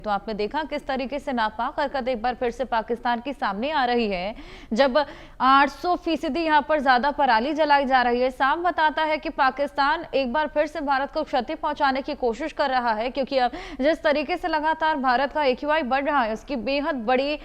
तो आपने देखा किस तरीके से नापाक हरकत एक बार फिर से पाकिस्तान की सामने आ रही है, जब 800% यहाँ पर ज्यादा पराली जलाई जा रही है। साफ बताता है कि पाकिस्तान एक बार फिर से भारत को क्षति पहुंचाने की कोशिश कर रहा है, क्योंकि अब जिस तरीके से लगातार भारत का AQI बढ़ रहा है, उसकी बेहद बड़ी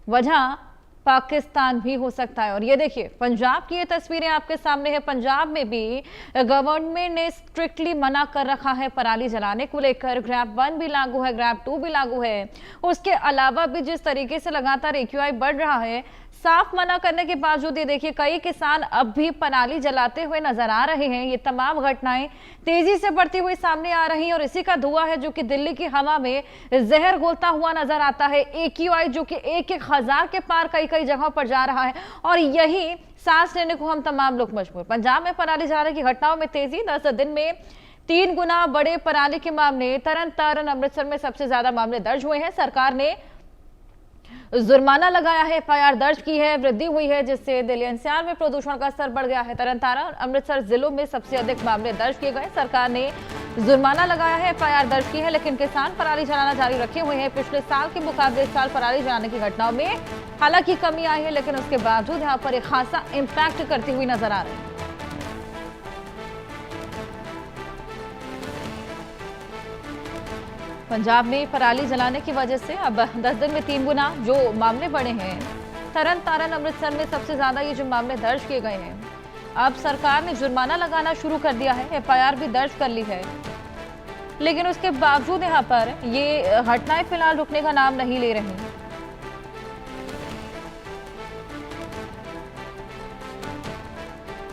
वजह पाकिस्तान भी हो सकता है। और ये देखिए, पंजाब की ये तस्वीरें आपके सामने है। पंजाब में भी गवर्नमेंट ने स्ट्रिक्टली मना कर रखा है पराली जलाने को लेकर। ग्रैप 1 भी लागू है, ग्रैप 2 भी लागू है। उसके अलावा भी जिस तरीके से लगातार AQI बढ़ रहा है, साफ मना करने के बावजूद ये देखिए कई किसान अब भी पराली जलाते हुए नजर आ रहे हैं। ये तमाम घटनाएं तेजी से बढ़ती हुई सामने आ रही हैं और इसी का धुआं है जो कि दिल्ली की हवा में जहर घोलता हुआ नजर आता है। AQI जो कि 1,000 के पार कई कई जगहों पर जा रहा है और यही सांस लेने को हम तमाम लोग मजबूर। पंजाब में पराली जलाने की घटनाओं में तेजी, 10 दिन में 3 गुना बड़े पराली के मामले। तरन तारण अमृतसर में सबसे ज्यादा मामले दर्ज हुए हैं। सरकार ने जुर्माना लगाया है, FIR दर्ज की है, वृद्धि हुई है, जिससे दिल्ली NCR में प्रदूषण का स्तर बढ़ गया है। तरन तारण अमृतसर जिलों में सबसे अधिक मामले दर्ज किए गए। सरकार ने जुर्माना लगाया है, FIR दर्ज की है, लेकिन किसान पराली जलाना जारी रखे हुए हैं। पिछले साल के मुकाबले इस साल पराली जलाने की घटनाओं में हालांकि कमी आई है, लेकिन उसके बावजूद यहाँ पर एक खासा इम्पैक्ट करती हुई नजर आ रही है। पंजाब में पराली जलाने की वजह से अब 10 दिन में 3 गुना जो मामले बढ़े हैं। तरन तारण अमृतसर में सबसे ज्यादा ये जो मामले दर्ज किए गए हैं। अब सरकार ने जुर्माना लगाना शुरू कर दिया है, FIR भी दर्ज कर ली है, लेकिन उसके बावजूद यहाँ पर ये घटनाएं फिलहाल रुकने का नाम नहीं ले रही।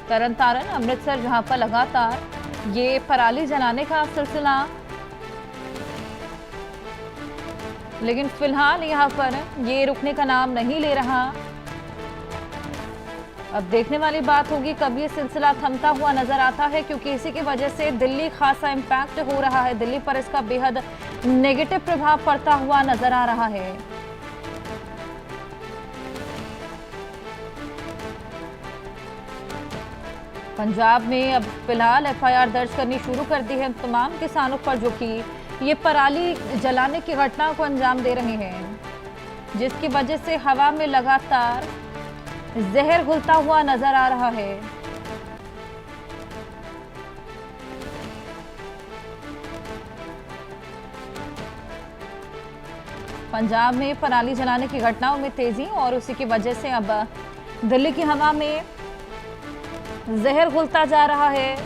तरन तारण अमृतसर जहां पर लगातार ये पराली जलाने का सिलसिला, लेकिन फिलहाल यहां पर ये रुकने का नाम नहीं ले रहा। अब देखने वाली बात होगी कब ये सिलसिला थमता हुआ नजर आता है, क्योंकि इसी की वजह से दिल्ली खासा इम्पैक्ट हो रहा है। दिल्ली पर इसका बेहद नेगेटिव प्रभाव पड़ता हुआ नजर आ रहा है। पंजाब में अब फिलहाल FIR दर्ज करनी शुरू कर दी है तमाम किसानों पर, जो कि ये पराली जलाने की घटना को अंजाम दे रहे हैं, जिसकी वजह से हवा में लगातार जहर घुलता हुआ नजर आ रहा है। पंजाब में पराली जलाने की घटनाओं में तेजी और उसी की वजह से अब दिल्ली की हवा में जहर घुलता जा रहा है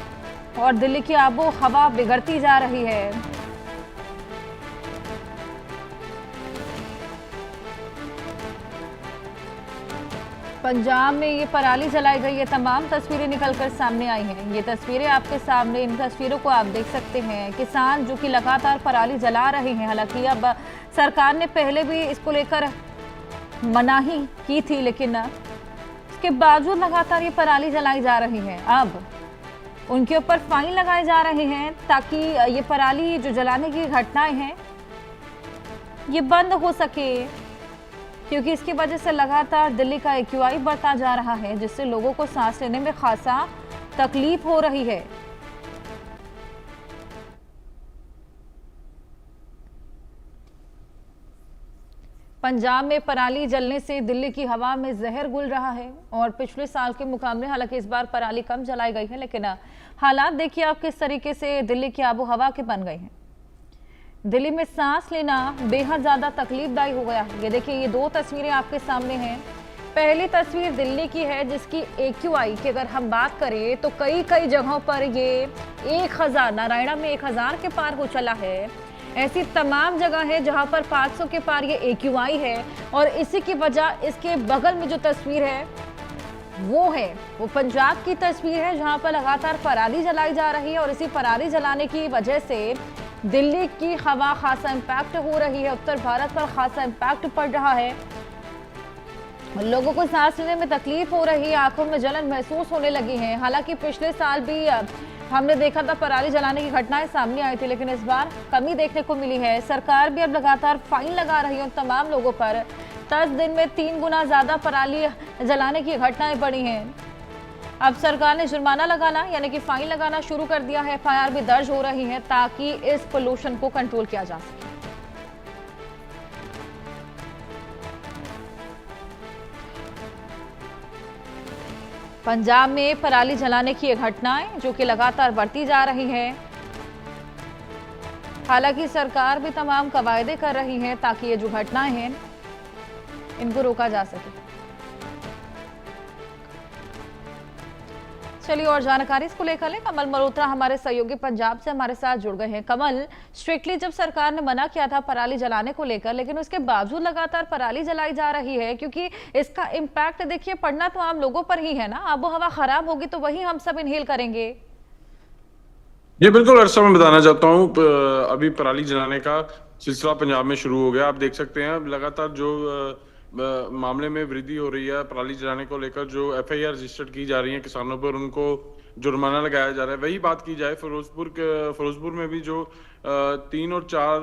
और दिल्ली की आबो हवा बिगड़ती जा रही है। पंजाब में ये पराली जलाई गई, ये तमाम तस्वीरें निकलकर सामने आई हैं। ये तस्वीरें आपके सामने, इन तस्वीरों को आप देख सकते हैं। किसान जो कि लगातार पराली जला रहे हैं। हालांकि अब सरकार ने पहले भी इसको लेकर मनाही की थी, लेकिन इसके बावजूद लगातार ये पराली जलाई जा रही है। अब उनके ऊपर फाइन लगाए जा रहे हैं ताकि ये पराली जो जलाने की घटनाएं हैं ये बंद हो सके, क्योंकि इसकी वजह से लगातार दिल्ली का AQI बढ़ता जा रहा है, जिससे लोगों को सांस लेने में खासा तकलीफ हो रही है। पंजाब में पराली जलने से दिल्ली की हवा में जहर घुल रहा है और पिछले साल के मुकाबले हालांकि इस बार पराली कम जलाई गई है, लेकिन हालात देखिए आप किस तरीके से दिल्ली की आबो हवा के बन गई हैं। दिल्ली में सांस लेना बेहद ज्यादा तकलीफदायी हो गया है। ये देखिए, ये 2 तस्वीरें आपके सामने हैं। पहली तस्वीर दिल्ली की है, जिसकी AQI की अगर हम बात करें तो कई कई जगहों पर ये 1000, नारायणा में 1000 के पार हो चला है। ऐसी तमाम जगह है जहां पर 500 के पार ये AQI है और इसी की वजह इसके बगल में जो तस्वीर है वो पंजाब की तस्वीर है, जहां पर लगातार पराली जलाई जा रही है और इसी पराली जलाने की वजह से दिल्ली की हवा खासा इम्पैक्ट हो रही है। उत्तर भारत पर खासा इम्पैक्ट पड़ रहा है। लोगों को सांस लेने में तकलीफ हो रही है, आंखों में जलन महसूस होने लगी है। हालांकि पिछले साल भी हमने देखा था पराली जलाने की घटनाएं सामने आई थी, लेकिन इस बार कमी देखने को मिली है। सरकार भी अब लगातार फाइन लगा रही है उन तमाम लोगों पर। 10 दिन में 3 गुना ज्यादा पराली जलाने की घटनाएं बढ़ी हैं। अब सरकार ने जुर्माना लगाना यानी कि फाइन लगाना शुरू कर दिया है। FIR भी दर्ज हो रही है ताकि इस पोल्यूशन को कंट्रोल किया जा सके। पंजाब में पराली जलाने की ये घटनाएं जो कि लगातार बढ़ती जा रही है। हालांकि सरकार भी तमाम कवायदे कर रही है ताकि ये जो घटनाएं हैं इनको रोका जा सके। चलिए और जानकारी इसको लेकर लें, कमल मल्होत्रा हमारे सहयोगी पंजाब से हमारे साथ जुड़ गए हैं। कमल, स्ट्रिक्टली जब सरकार ने मना किया था पराली जलाने को लेकर, लेकिन उसके बावजूद लगातार पराली जलाई जा रही है, क्योंकि इसका इम्पैक्ट देखिए पड़ना तो आम लोगों पर ही है ना। आबो हवा खराब होगी तो वही हम सब इनहेल करेंगे। ये बिल्कुल अर्सा मैं बताना चाहता हूँ। अभी पराली जलाने का सिलसिला पंजाब में शुरू हो गया। आप देख सकते हैं अब लगातार जो मामले में वृद्धि हो रही है पराली जलाने को लेकर, जो एफआईआर रजिस्टर्ड की जा रही है किसानों पर, उनको जुर्माना लगाया जा रहा है। वही बात की जाए फिरोजपुर में भी जो 3 और 4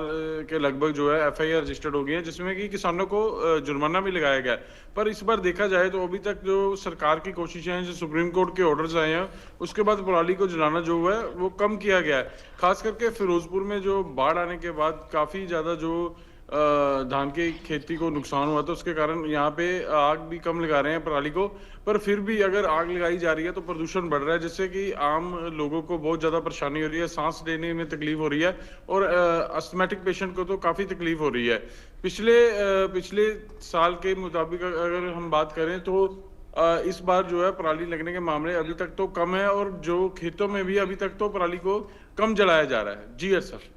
के लगभग जो है एफआईआर रजिस्टर्ड हो गई है, जिसमें कि किसानों को जुर्माना भी लगाया गया है। पर इस बार देखा जाए तो अभी तक जो सरकार की कोशिशें हैं, जो सुप्रीम कोर्ट के ऑर्डर्स आए हैं, उसके बाद पराली को जलाना जो है वो कम किया गया है। खास करके फिरोजपुर में जो बाढ़ आने के बाद काफी ज्यादा जो धान की खेती को नुकसान हुआ, तो उसके कारण यहाँ पे आग भी कम लगा रहे हैं पराली को। पर फिर भी अगर आग लगाई जा रही है तो प्रदूषण बढ़ रहा है, जिससे कि आम लोगों को बहुत ज्यादा परेशानी हो रही है, सांस लेने में तकलीफ हो रही है, और अस्थमैटिक पेशेंट को तो काफी तकलीफ हो रही है। पिछले साल के मुताबिक अगर हम बात करें तो इस बार जो है पराली लगने के मामले अभी तक तो कम है, और जो खेतों में भी अभी तक तो पराली को कम जलाया जा रहा है। जी सर,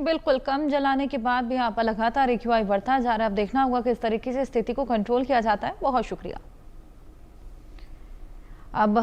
बिल्कुल, कम जलाने के बाद भी यहाँ पर लगातार एक्यूआई बढ़ता जा रहा है। अब देखना होगा किस तरीके से स्थिति को कंट्रोल किया जाता है। बहुत शुक्रिया। अब